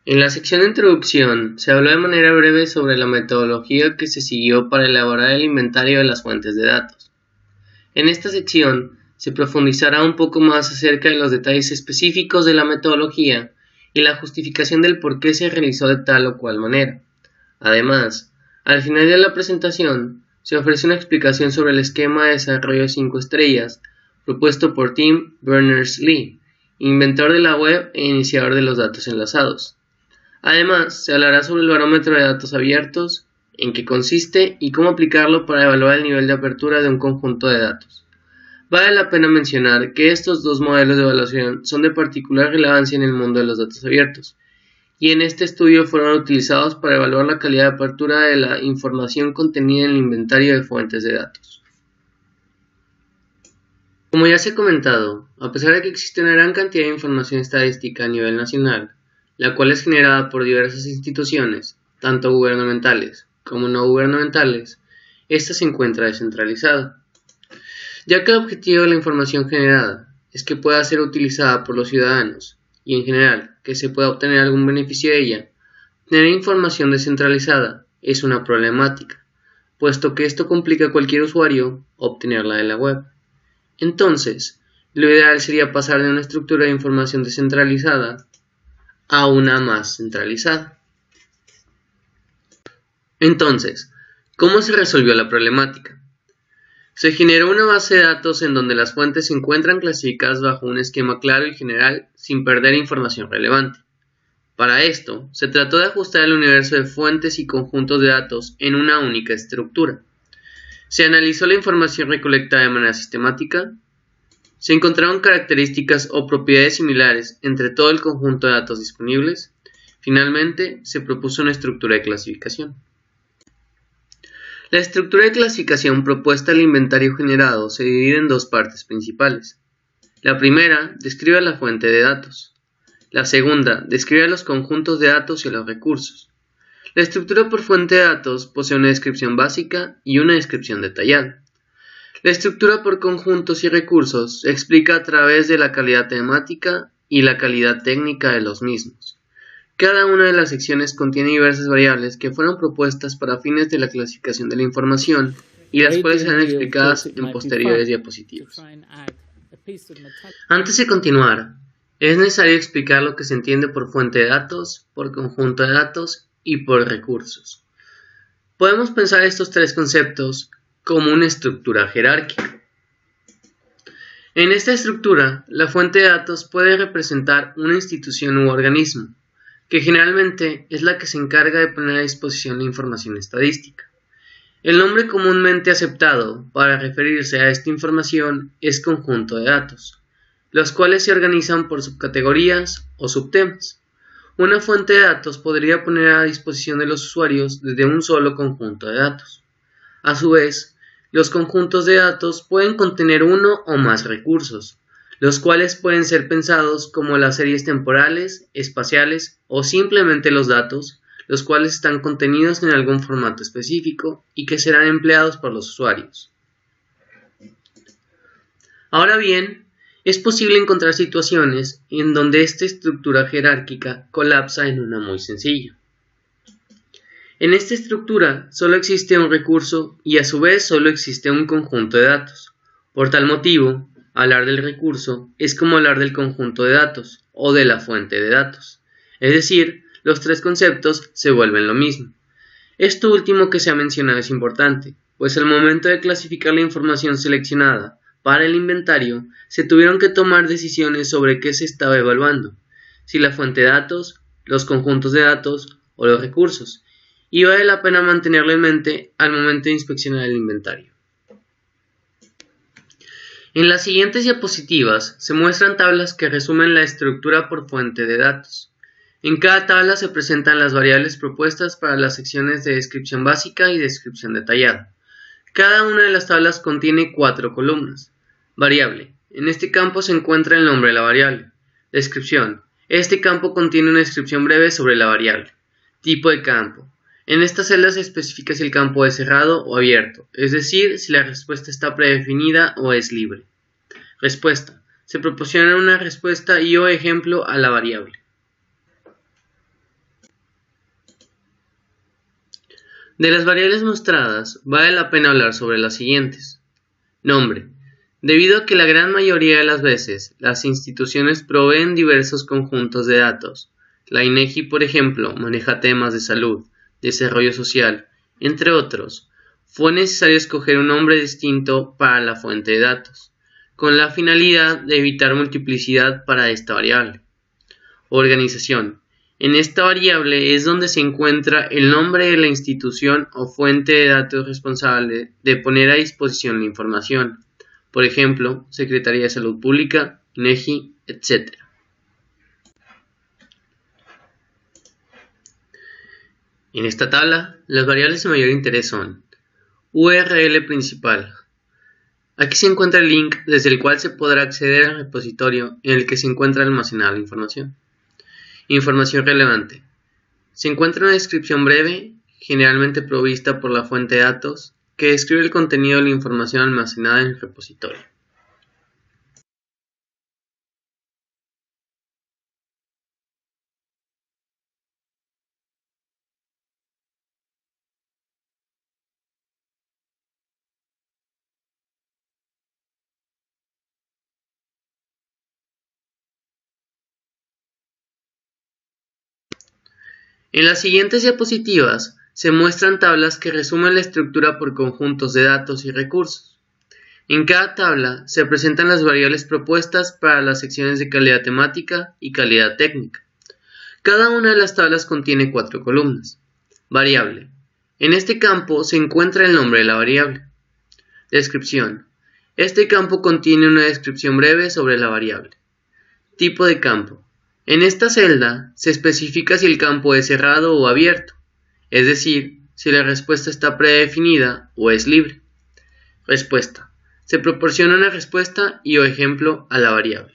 En la sección de introducción se habló de manera breve sobre la metodología que se siguió para elaborar el inventario de las fuentes de datos. En esta sección se profundizará un poco más acerca de los detalles específicos de la metodología y la justificación del por qué se realizó de tal o cual manera. Además, al final de la presentación se ofrece una explicación sobre el esquema de desarrollo de 5 estrellas propuesto por Tim Berners-Lee, inventor de la web e iniciador de los datos enlazados. Además, se hablará sobre el barómetro de datos abiertos, en qué consiste y cómo aplicarlo para evaluar el nivel de apertura de un conjunto de datos. Vale la pena mencionar que estos dos modelos de evaluación son de particular relevancia en el mundo de los datos abiertos, y en este estudio fueron utilizados para evaluar la calidad de apertura de la información contenida en el inventario de fuentes de datos. Como ya se ha comentado, a pesar de que existe una gran cantidad de información estadística a nivel nacional, la cual es generada por diversas instituciones, tanto gubernamentales como no gubernamentales, esta se encuentra descentralizada, ya que el objetivo de la información generada es que pueda ser utilizada por los ciudadanos y en general que se pueda obtener algún beneficio de ella. Tener información descentralizada es una problemática, puesto que esto complica a cualquier usuario obtenerla de la web. Entonces, lo ideal sería pasar de una estructura de información descentralizada a una más centralizada. Entonces, ¿cómo se resolvió la problemática? Se generó una base de datos en donde las fuentes se encuentran clasificadas bajo un esquema claro y general sin perder información relevante. Para esto, se trató de ajustar el universo de fuentes y conjuntos de datos en una única estructura. Se analizó la información recolectada de manera sistemática. Se encontraron características o propiedades similares entre todo el conjunto de datos disponibles. Finalmente, se propuso una estructura de clasificación. La estructura de clasificación propuesta al inventario generado se divide en dos partes principales. La primera describe la fuente de datos. La segunda describe los conjuntos de datos y los recursos. La estructura por fuente de datos posee una descripción básica y una descripción detallada. La estructura por conjuntos y recursos se explica a través de la calidad temática y la calidad técnica de los mismos. Cada una de las secciones contiene diversas variables que fueron propuestas para fines de la clasificación de la información y las cuales serán explicadas en posteriores diapositivas. Antes de continuar, es necesario explicar lo que se entiende por fuente de datos, por conjunto de datos y por recursos. Podemos pensar estos tres conceptos como una estructura jerárquica. En esta estructura, la fuente de datos puede representar una institución u organismo, que generalmente es la que se encarga de poner a disposición la información estadística. El nombre comúnmente aceptado para referirse a esta información es conjunto de datos, los cuales se organizan por subcategorías o subtemas. Una fuente de datos podría poner a disposición de los usuarios desde un solo conjunto de datos. A su vez, los conjuntos de datos pueden contener uno o más recursos, los cuales pueden ser pensados como las series temporales, espaciales o simplemente los datos, los cuales están contenidos en algún formato específico y que serán empleados por los usuarios. Ahora bien, es posible encontrar situaciones en donde esta estructura jerárquica colapsa en una muy sencilla. En esta estructura solo existe un recurso y a su vez solo existe un conjunto de datos. Por tal motivo, hablar del recurso es como hablar del conjunto de datos o de la fuente de datos. Es decir, los tres conceptos se vuelven lo mismo. Esto último que se ha mencionado es importante, pues al momento de clasificar la información seleccionada para el inventario, se tuvieron que tomar decisiones sobre qué se estaba evaluando, si la fuente de datos, los conjuntos de datos o los recursos, y vale la pena mantenerlo en mente al momento de inspeccionar el inventario. En las siguientes diapositivas se muestran tablas que resumen la estructura por fuente de datos. En cada tabla se presentan las variables propuestas para las secciones de descripción básica y descripción detallada. Cada una de las tablas contiene 4 columnas. Variable. En este campo se encuentra el nombre de la variable. Descripción. Este campo contiene una descripción breve sobre la variable. Tipo de campo. En esta celda se especifica si el campo es cerrado o abierto, es decir, si la respuesta está predefinida o es libre. Respuesta. Se proporciona una respuesta y o ejemplo a la variable. De las variables mostradas, vale la pena hablar sobre las siguientes. Nombre. Debido a que la gran mayoría de las veces las instituciones proveen diversos conjuntos de datos, la INEGI, por ejemplo, maneja temas de salud, desarrollo social, entre otros, fue necesario escoger un nombre distinto para la fuente de datos, con la finalidad de evitar multiplicidad para esta variable. Organización. En esta variable es donde se encuentra el nombre de la institución o fuente de datos responsable de poner a disposición la información. Por ejemplo, Secretaría de Salud Pública, INEGI, etc. En esta tabla, las variables de mayor interés son URL principal. Aquí se encuentra el link desde el cual se podrá acceder al repositorio en el que se encuentra almacenada la información. Información relevante. Se encuentra una descripción breve, generalmente provista por la fuente de datos, que describe el contenido de la información almacenada en el repositorio. En las siguientes diapositivas se muestran tablas que resumen la estructura por conjuntos de datos y recursos. En cada tabla se presentan las variables propuestas para las secciones de calidad temática y calidad técnica. Cada una de las tablas contiene 4 columnas. Variable. En este campo se encuentra el nombre de la variable. Descripción. Este campo contiene una descripción breve sobre la variable. Tipo de campo. En esta celda se especifica si el campo es cerrado o abierto, es decir, si la respuesta está predefinida o es libre. Respuesta. Se proporciona una respuesta y o ejemplo a la variable.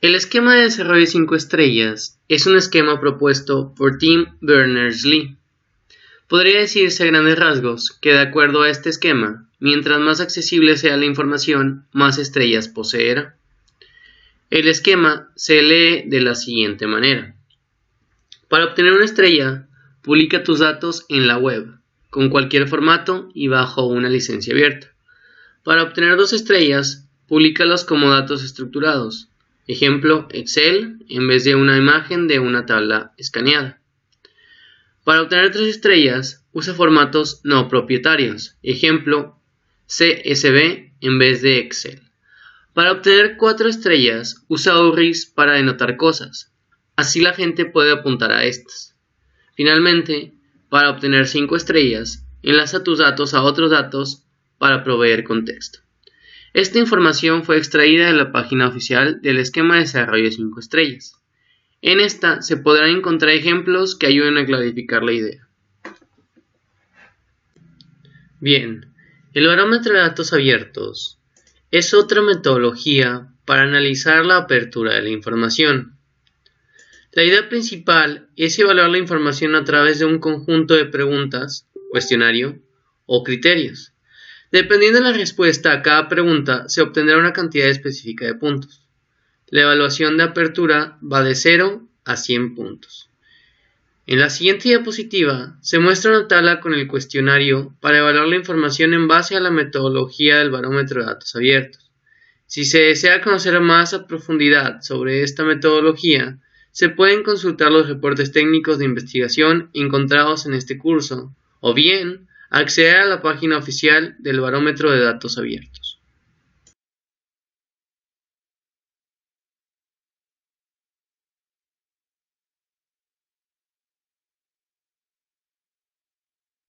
El esquema de desarrollo 5 estrellas es un esquema propuesto por Tim Berners-Lee. Podría decirse a grandes rasgos que de acuerdo a este esquema, mientras más accesible sea la información, más estrellas poseerá. El esquema se lee de la siguiente manera. Para obtener una estrella, publica tus datos en la web, con cualquier formato y bajo una licencia abierta. Para obtener 2 estrellas, públicalos como datos estructurados. Ejemplo, Excel, en vez de una imagen de una tabla escaneada. Para obtener 3 estrellas, usa formatos no propietarios. Ejemplo, CSV en vez de Excel. Para obtener 4 estrellas, usa URIs para denotar cosas. Así la gente puede apuntar a estas. Finalmente, para obtener 5 estrellas, enlaza tus datos a otros datos para proveer contexto. Esta información fue extraída de la página oficial del esquema de desarrollo 5 estrellas. En esta se podrán encontrar ejemplos que ayuden a clarificar la idea. Bien, el barómetro de datos abiertos es otra metodología para analizar la apertura de la información. La idea principal es evaluar la información a través de un conjunto de preguntas, cuestionario o criterios. Dependiendo de la respuesta a cada pregunta, se obtendrá una cantidad específica de puntos. La evaluación de apertura va de 0 a 100 puntos. En la siguiente diapositiva se muestra una tabla con el cuestionario para evaluar la información en base a la metodología del barómetro de datos abiertos. Si se desea conocer más a profundidad sobre esta metodología, se pueden consultar los reportes técnicos de investigación encontrados en este curso, o bien acceder a la página oficial del barómetro de datos abiertos.